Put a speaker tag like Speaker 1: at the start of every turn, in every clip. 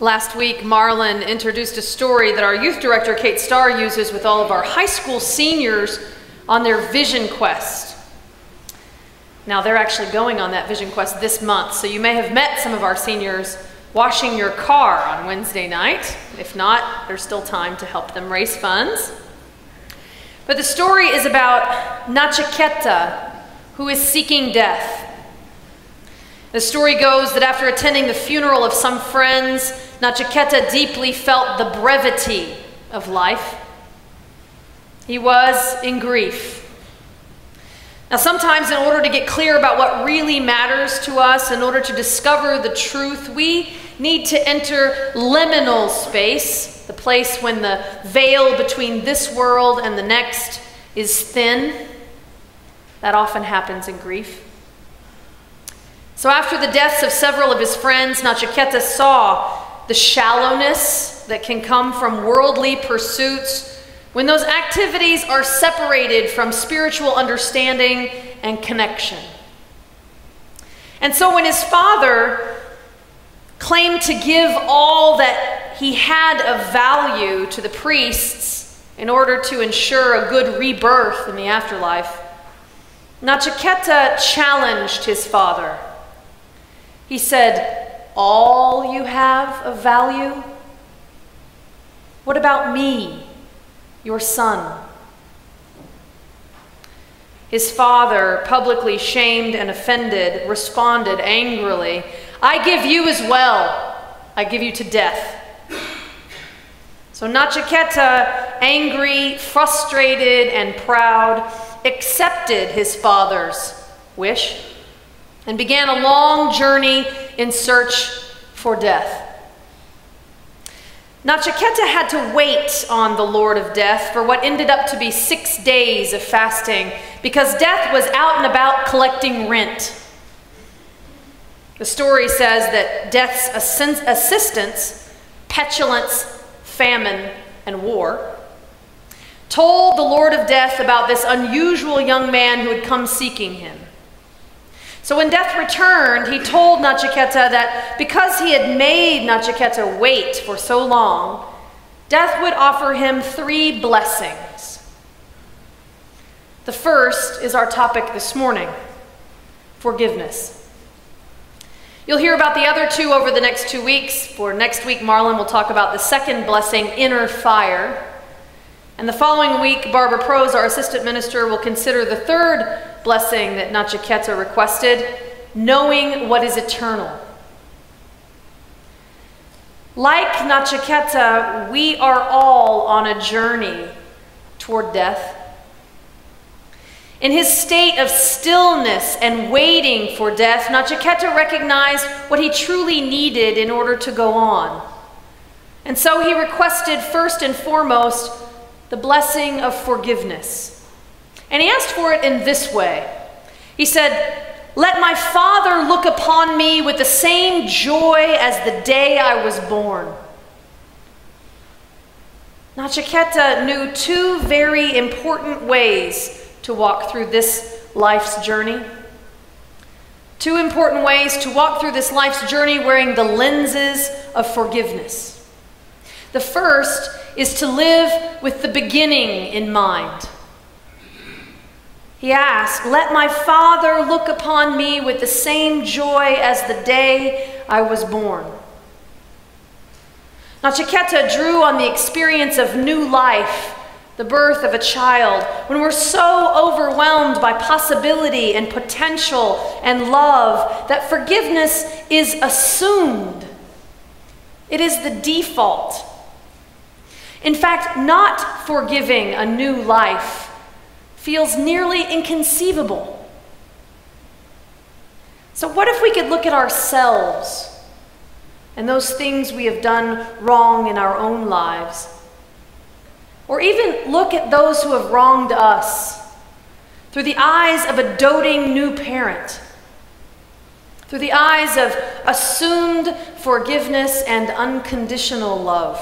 Speaker 1: Last week, Marlon introduced a story that our youth director, Kate Starr, uses with all of our high school seniors on their vision quest. Now, they're actually going on that vision quest this month, so you may have met some of our seniors washing your car on Wednesday night. If not, there's still time to help them raise funds. But the story is about Nachiketa, who is seeking death. The story goes that after attending the funeral of some friends, Nachiketa deeply felt the brevity of life. He was in grief. Now, sometimes in order to get clear about what really matters to us, in order to discover the truth, we need to enter liminal space, the place when the veil between this world and the next is thin. That often happens in grief. So after the deaths of several of his friends, Nachiketa saw the shallowness that can come from worldly pursuits when those activities are separated from spiritual understanding and connection. And so when his father claimed to give all that he had of value to the priests in order to ensure a good rebirth in the afterlife, Nachiketa challenged his father. He said, "All you have of value? What about me, your son?" His father, publicly shamed and offended, responded angrily, "I give you as well. I give you to death." So Nachiketa, angry, frustrated, and proud, accepted his father's wish and began a long journey in search for death. Nachiketa had to wait on the Lord of Death for what ended up to be 6 days of fasting because death was out and about collecting rent. The story says that death's assistants, petulance, famine, and war, told the Lord of Death about this unusual young man who had come seeking him. So when death returned, he told Nachiketa that because he had made Nachiketa wait for so long, death would offer him 3 blessings. The first is our topic this morning: forgiveness. You'll hear about the other 2 over the next 2 weeks. For next week, Marlon will talk about the second blessing, inner fire. And the following week, Barbara Prose, our assistant minister, will consider the third blessing that Nachiketa requested, knowing what is eternal. Like Nachiketa, we are all on a journey toward death. In his state of stillness and waiting for death, Nachiketa recognized what he truly needed in order to go on. And so he requested first and foremost the blessing of forgiveness. And he asked for it in this way. He said, "Let my father look upon me with the same joy as the day I was born." Nachiketa knew 2 very important ways to walk through this life's journey. 2 important ways to walk through this life's journey wearing the lenses of forgiveness. The first is to live with the beginning in mind. He asked, "Let my father look upon me with the same joy as the day I was born." Nachiketa drew on the experience of new life, the birth of a child, when we're so overwhelmed by possibility and potential and love that forgiveness is assumed. It is the default. In fact, not forgiving a new life feels nearly inconceivable. So what if we could look at ourselves and those things we have done wrong in our own lives? Or even look at those who have wronged us through the eyes of a doting new parent, through the eyes of assumed forgiveness and unconditional love.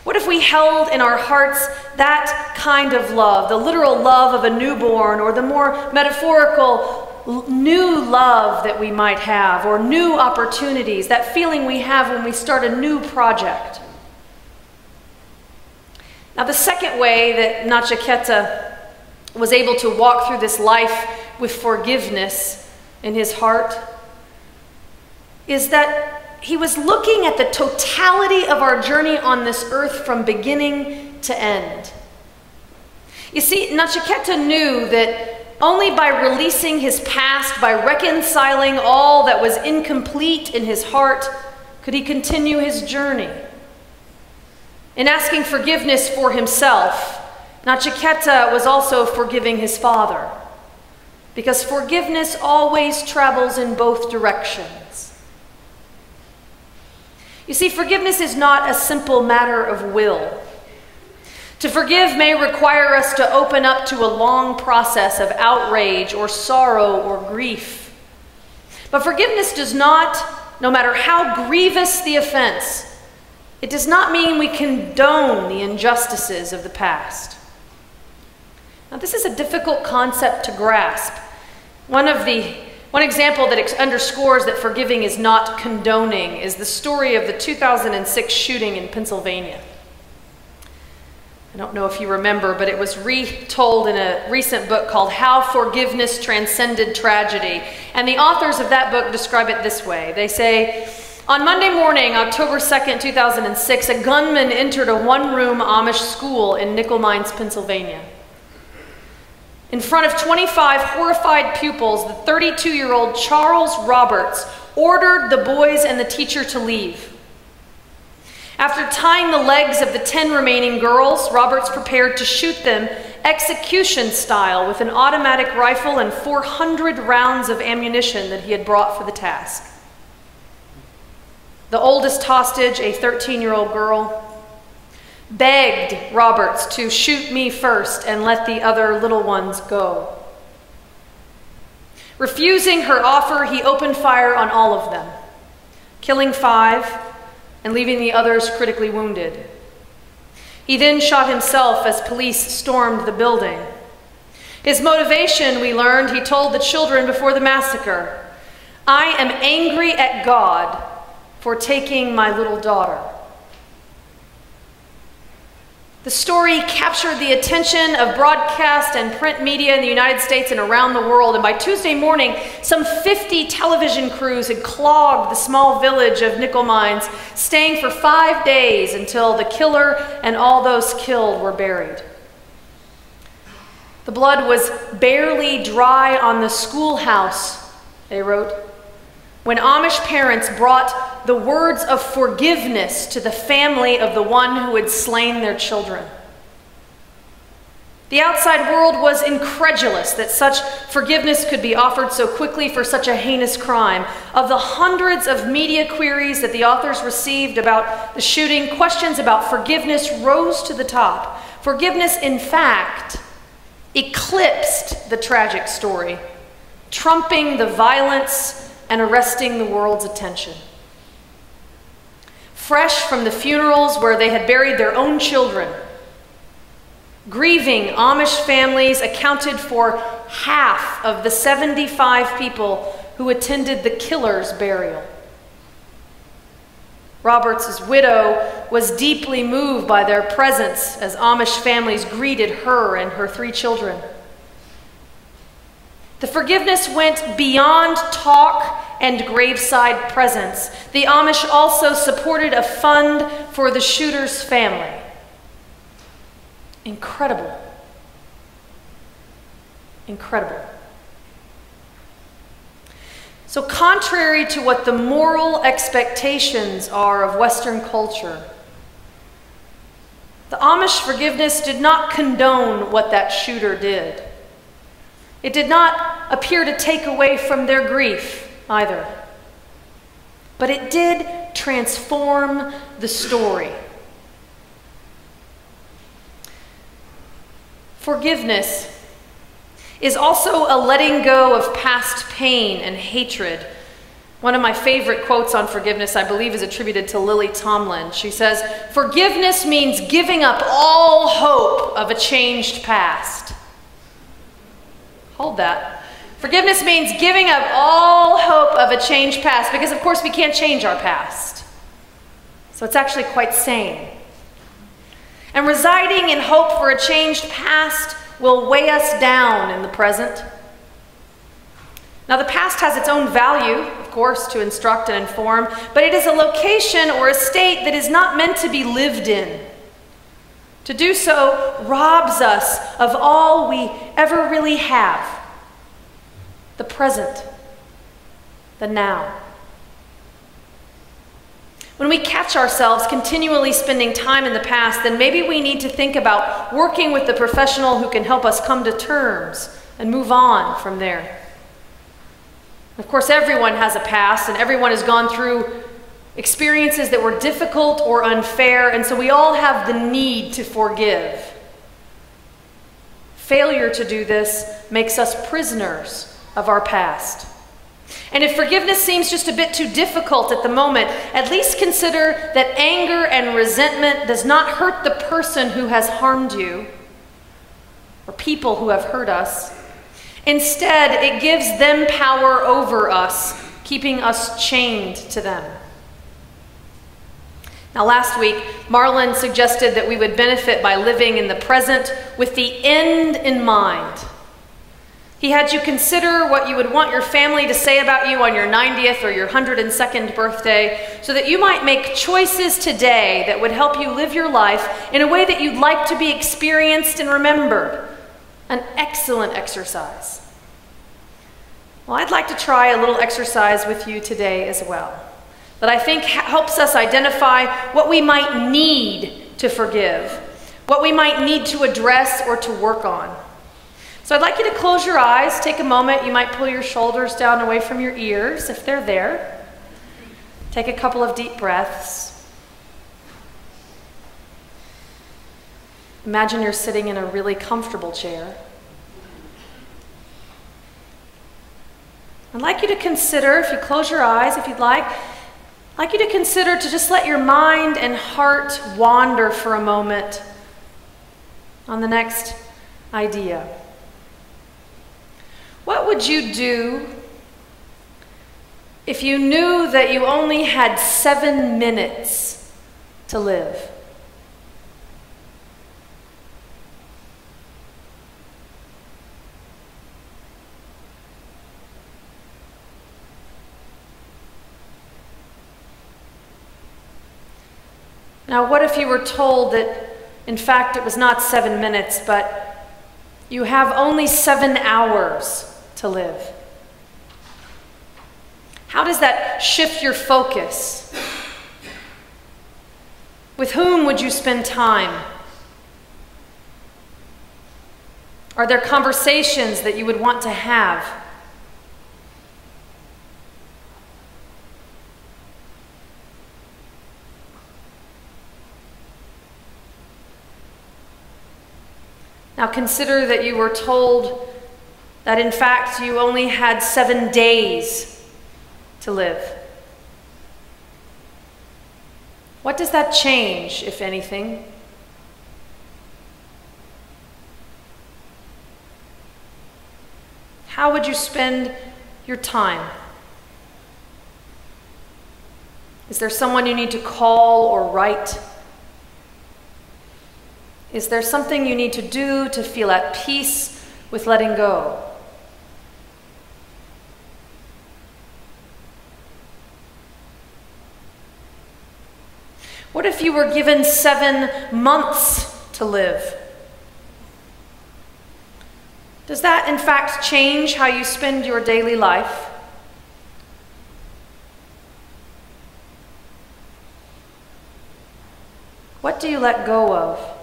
Speaker 1: What if we held in our hearts that kind of love, the literal love of a newborn, or the more metaphorical new love that we might have, or new opportunities, that feeling we have when we start a new project. Now, the second way that Nachiketa was able to walk through this life with forgiveness in his heart is that he was looking at the totality of our journey on this earth from beginning to end. You see, Nachiketa knew that only by releasing his past, by reconciling all that was incomplete in his heart, could he continue his journey. In asking forgiveness for himself, Nachiketa was also forgiving his father, because forgiveness always travels in both directions. You see, forgiveness is not a simple matter of will. To forgive may require us to open up to a long process of outrage or sorrow or grief. But forgiveness does not, no matter how grievous the offense, it does not mean we condone the injustices of the past. Now, this is a difficult concept to grasp. One example that underscores that forgiving is not condoning is the story of the 2006 shooting in Pennsylvania. I don't know if you remember, but it was retold in a recent book called How Forgiveness Transcended Tragedy. And the authors of that book describe it this way. They say, on Monday morning, October 2nd, 2006, a gunman entered a one-room Amish school in Nickel Mines, Pennsylvania. In front of 25 horrified pupils, the 32-year-old Charles Roberts ordered the boys and the teacher to leave. After tying the legs of the 10 remaining girls, Roberts prepared to shoot them execution style with an automatic rifle and 400 rounds of ammunition that he had brought for the task. The oldest hostage, a 13-year-old girl, begged Roberts to shoot me first and let the other little ones go. Refusing her offer, he opened fire on all of them, killing 5 and leaving the others critically wounded. He then shot himself as police stormed the building. His motivation, we learned, he told the children before the massacre, "I am angry at God for taking my little daughter." The story captured the attention of broadcast and print media in the United States and around the world, and by Tuesday morning, some 50 television crews had clogged the small village of Nickel Mines, staying for 5 days until the killer and all those killed were buried. The blood was barely dry on the schoolhouse, they wrote, when Amish parents brought the words of forgiveness to the family of the one who had slain their children. The outside world was incredulous that such forgiveness could be offered so quickly for such a heinous crime. Of the hundreds of media queries that the authors received about the shooting, questions about forgiveness rose to the top. Forgiveness, in fact, eclipsed the tragic story, trumping the violence and arresting the world's attention. Fresh from the funerals where they had buried their own children, grieving Amish families accounted for half of the 75 people who attended the killer's burial. Roberts' widow was deeply moved by their presence as Amish families greeted her and her 3 children. The forgiveness went beyond talk and graveside presence. The Amish also supported a fund for the shooter's family. Incredible. Incredible. So contrary to what the moral expectations are of Western culture, the Amish forgiveness did not condone what that shooter did. It did not appear to take away from their grief either. But it did transform the story. Forgiveness is also a letting go of past pain and hatred. One of my favorite quotes on forgiveness, I believe, is attributed to Lily Tomlin. She says, "Forgiveness means giving up all hope of a changed past." Hold that. Forgiveness means giving up all hope of a changed past, because of course we can't change our past. So it's actually quite sane. And residing in hope for a changed past will weigh us down in the present. Now, the past has its own value, of course, to instruct and inform, but it is a location or a state that is not meant to be lived in. To do so robs us of all we ever really have. The present, the now. When we catch ourselves continually spending time in the past, then maybe we need to think about working with the professional who can help us come to terms and move on from there. Of course, everyone has a past, and everyone has gone through experiences that were difficult or unfair, and so we all have the need to forgive. Failure to do this makes us prisoners of our past. And if forgiveness seems just a bit too difficult at the moment, at least consider that anger and resentment does not hurt the person who has harmed you or people who have hurt us. Instead, it gives them power over us, keeping us chained to them. Now, last week, Marlon suggested that we would benefit by living in the present with the end in mind. He had you consider what you would want your family to say about you on your 90th or your 102nd birthday, so that you might make choices today that would help you live your life in a way that you'd like to be experienced and remembered. An excellent exercise. Well, I'd like to try a little exercise with you today as well, that I think helps us identify what we might need to forgive, what we might need to address or to work on. So I'd like you to close your eyes, take a moment. You might pull your shoulders down away from your ears if they're there. Take a couple of deep breaths. Imagine you're sitting in a really comfortable chair. I'd like you to consider, if you close your eyes, if you'd like, I'd like you to consider to just let your mind and heart wander for a moment on the next idea. What would you do if you knew that you only had 7 minutes to live? Now, what if you were told that, in fact, it was not 7 minutes, but you have only 7 hours to live? How does that shift your focus? With whom would you spend time? Are there conversations that you would want to have? Now consider that you were told that in fact you only had 7 days to live. What does that change, if anything? How would you spend your time? Is there someone you need to call or write? Is there something you need to do to feel at peace with letting go? What if you were given 7 months to live? Does that, in fact, change how you spend your daily life? What do you let go of?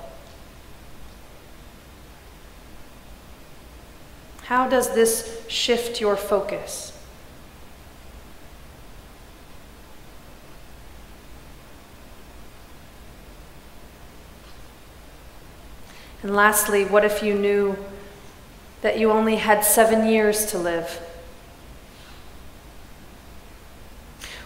Speaker 1: How does this shift your focus? And lastly, what if you knew that you only had 7 years to live?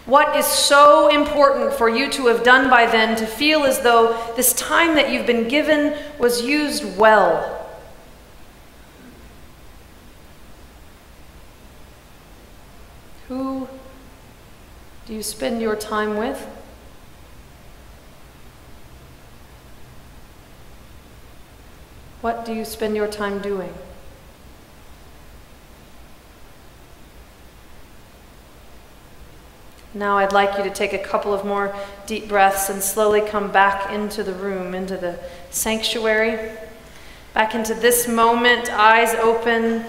Speaker 1: What is so important for you to have done by then to feel as though this time that you've been given was used well? do you spend your time with? What do you spend your time doing? Now I'd like you to take a couple of more deep breaths and slowly come back into the room, into the sanctuary, back into this moment, eyes open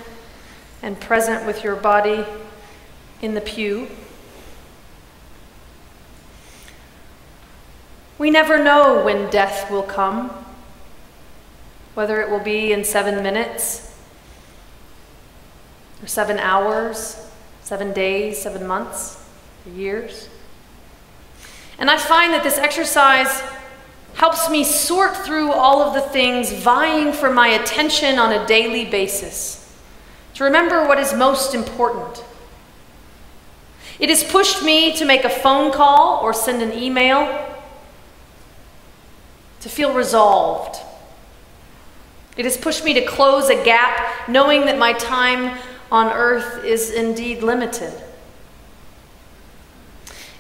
Speaker 1: and present with your body in the pew. We never know when death will come, whether it will be in 7 minutes, or 7 hours, 7 days, 7 months, or years. And I find that this exercise helps me sort through all of the things vying for my attention on a daily basis, to remember what is most important. It has pushed me to make a phone call or send an email, to feel resolved. It has pushed me to close a gap, knowing that my time on earth is indeed limited.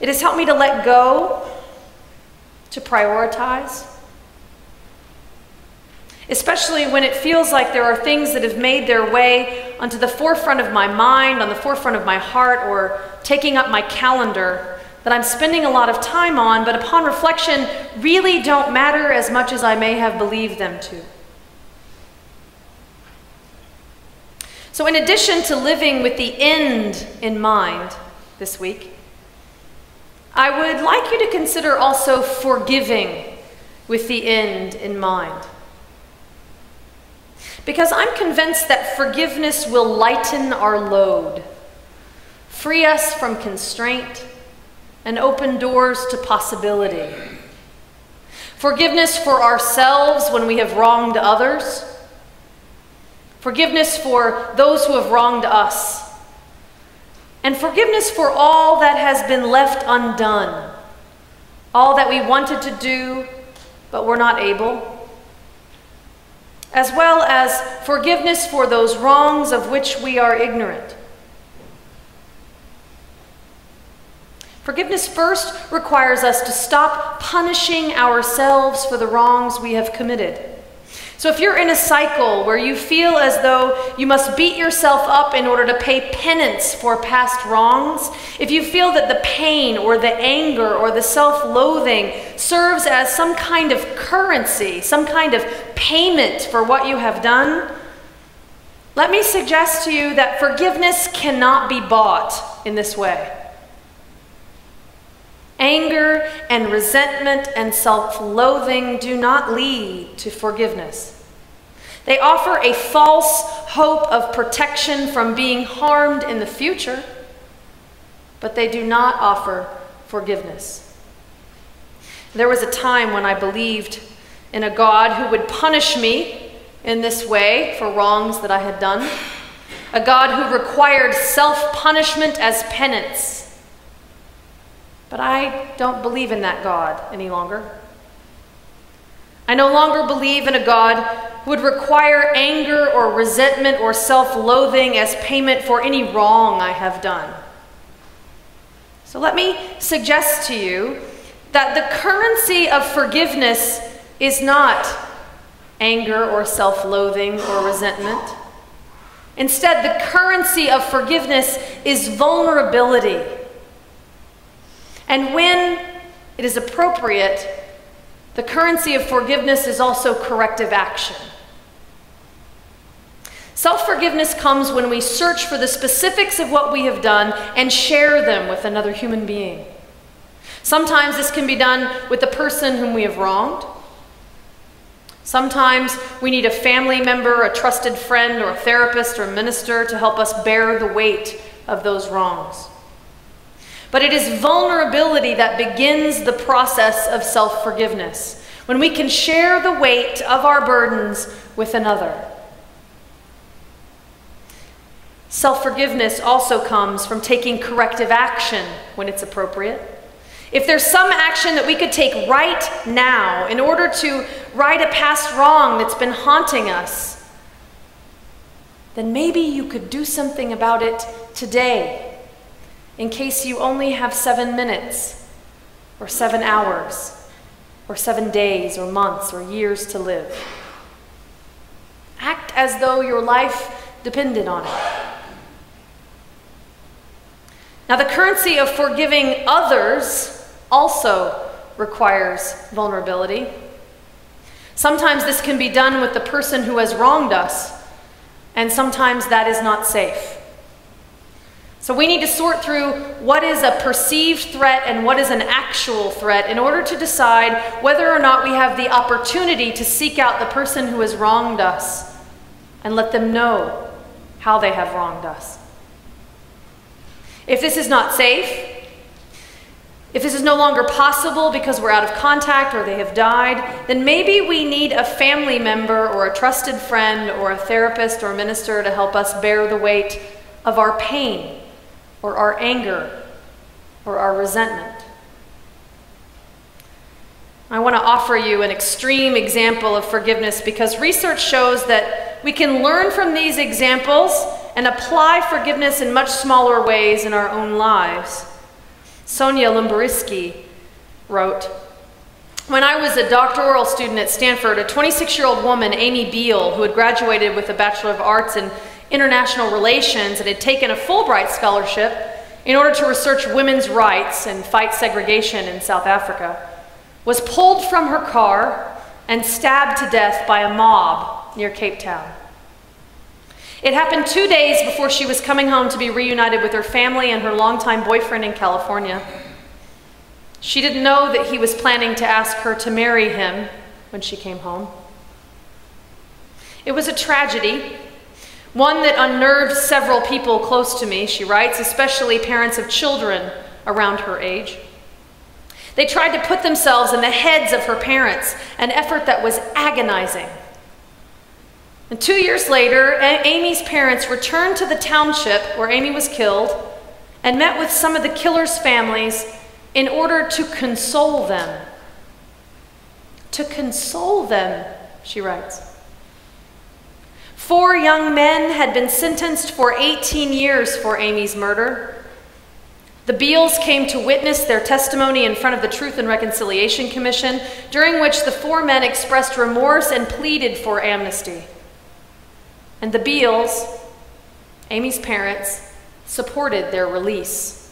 Speaker 1: It has helped me to let go, to prioritize, especially when it feels like there are things that have made their way onto the forefront of my mind, on the forefront of my heart, or taking up my calendar that I'm spending a lot of time on, but upon reflection really don't matter as much as I may have believed them to. So in addition to living with the end in mind this week, I would like you to consider also forgiving with the end in mind. Because I'm convinced that forgiveness will lighten our load, free us from constraint, and open doors to possibility. Forgiveness for ourselves when we have wronged others. Forgiveness for those who have wronged us. And forgiveness for all that has been left undone. All that we wanted to do, but were not able. As well as forgiveness for those wrongs of which we are ignorant. Forgiveness first requires us to stop punishing ourselves for the wrongs we have committed. So if you're in a cycle where you feel as though you must beat yourself up in order to pay penance for past wrongs, if you feel that the pain or the anger or the self-loathing serves as some kind of currency, some kind of payment for what you have done, let me suggest to you that forgiveness cannot be bought in this way. Anger and resentment and self-loathing do not lead to forgiveness. They offer a false hope of protection from being harmed in the future, but they do not offer forgiveness. There was a time when I believed in a God who would punish me in this way for wrongs that I had done, a God who required self-punishment as penance. But I don't believe in that God any longer. I no longer believe in a God who would require anger or resentment or self-loathing as payment for any wrong I have done. So let me suggest to you that the currency of forgiveness is not anger or self-loathing or resentment. Instead, the currency of forgiveness is vulnerability. And when it is appropriate, the currency of forgiveness is also corrective action. Self-forgiveness comes when we search for the specifics of what we have done and share them with another human being. Sometimes this can be done with the person whom we have wronged. Sometimes we need a family member, a trusted friend, or a therapist or minister to help us bear the weight of those wrongs. But it is vulnerability that begins the process of self-forgiveness, when we can share the weight of our burdens with another. Self-forgiveness also comes from taking corrective action when it's appropriate. If there's some action that we could take right now in order to right a past wrong that's been haunting us, then maybe you could do something about it today. in case you only have 7 minutes, or 7 hours, or 7 days, or months, or years to live. Act as though your life depended on it. Now, the currency of forgiving others also requires vulnerability. Sometimes this can be done with the person who has wronged us, and sometimes that is not safe. So we need to sort through what is a perceived threat and what is an actual threat in order to decide whether or not we have the opportunity to seek out the person who has wronged us and let them know how they have wronged us. If this is not safe, if this is no longer possible because we're out of contact or they have died, then maybe we need a family member or a trusted friend or a therapist or minister to help us bear the weight of our pain or our anger or our resentment. I want to offer you an extreme example of forgiveness because research shows that we can learn from these examples and apply forgiveness in much smaller ways in our own lives. Sonia Lumberisky wrote, "When I was a doctoral student at Stanford, a 26-year-old woman, Amy Beale, who had graduated with a Bachelor of Arts in International Relations and had taken a Fulbright scholarship in order to research women's rights and fight segregation in South Africa, was pulled from her car and stabbed to death by a mob near Cape Town. It happened 2 days before she was coming home to be reunited with her family and her longtime boyfriend in California. She didn't know that he was planning to ask her to marry him when she came home. It was a tragedy, one that unnerved several people close to me," she writes, "especially parents of children around her age. They tried to put themselves in the heads of her parents, an effort that was agonizing. And 2 years later, Amy's parents returned to the township where Amy was killed and met with some of the killers' families in order to console them. To console them," she writes. 4 young men had been sentenced for 18 years for Amy's murder. The Beals came to witness their testimony in front of the Truth and Reconciliation Commission, during which the 4 men expressed remorse and pleaded for amnesty. And the Beals, Amy's parents, supported their release.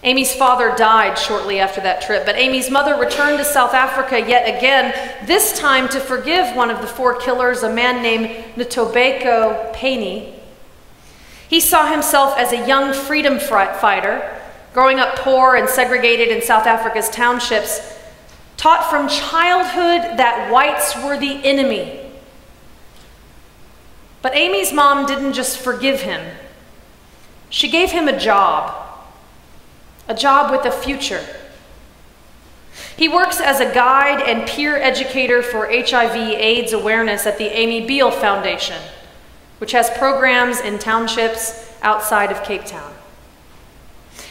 Speaker 1: Amy's father died shortly after that trip, but Amy's mother returned to South Africa yet again, this time to forgive one of the 4 killers, a man named Ntobeko Payne. He saw himself as a young freedom fighter, growing up poor and segregated in South Africa's townships, taught from childhood that whites were the enemy. But Amy's mom didn't just forgive him. She gave him a job with a future. He works as a guide and peer educator for HIV/AIDS awareness at the Amy Beale Foundation, which has programs in townships outside of Cape Town.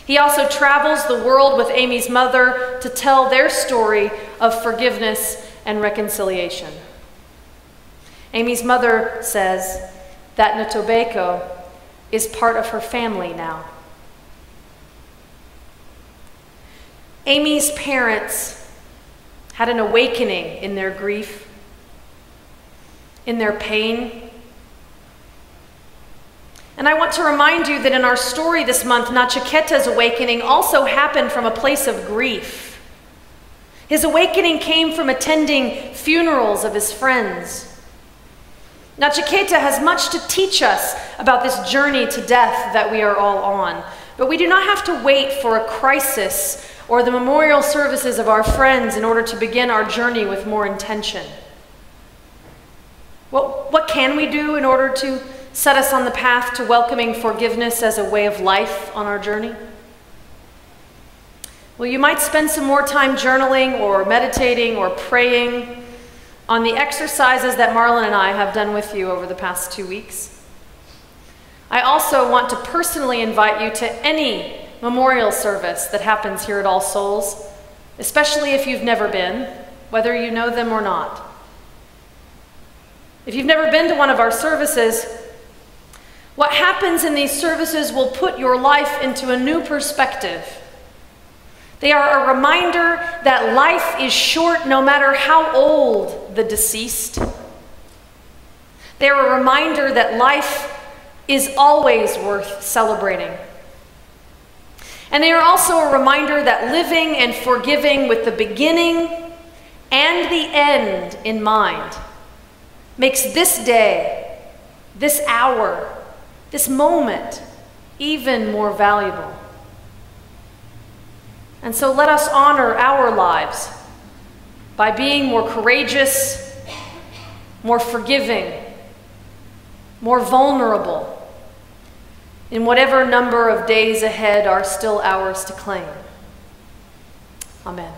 Speaker 1: He also travels the world with Amy's mother to tell their story of forgiveness and reconciliation. Amy's mother says that Ntobeko is part of her family now. Amy's parents had an awakening in their grief, in their pain. And I want to remind you that in our story this month, Nachiketa's awakening also happened from a place of grief. His awakening came from attending funerals of his friends. Nachiketa has much to teach us about this journey to death that we are all on. But we do not have to wait for a crisis or the memorial services of our friends in order to begin our journey with more intention. What can we do in order to set us on the path to welcoming forgiveness as a way of life on our journey? Well, you might spend some more time journaling or meditating or praying on the exercises that Marlon and I have done with you over the past 2 weeks. I also want to personally invite you to any memorial service that happens here at All Souls, especially if you've never been, whether you know them or not. If you've never been to one of our services, What happens in these services will put your life into a new perspective. They are a reminder that life is short no matter how old the deceased. They are a reminder that life is always worth celebrating. And they are also a reminder that living and forgiving with the beginning and the end in mind makes this day, this hour, this moment even more valuable. And so let us honor our lives by being more courageous, more forgiving, more vulnerable in whatever number of days ahead are still ours to claim. Amen.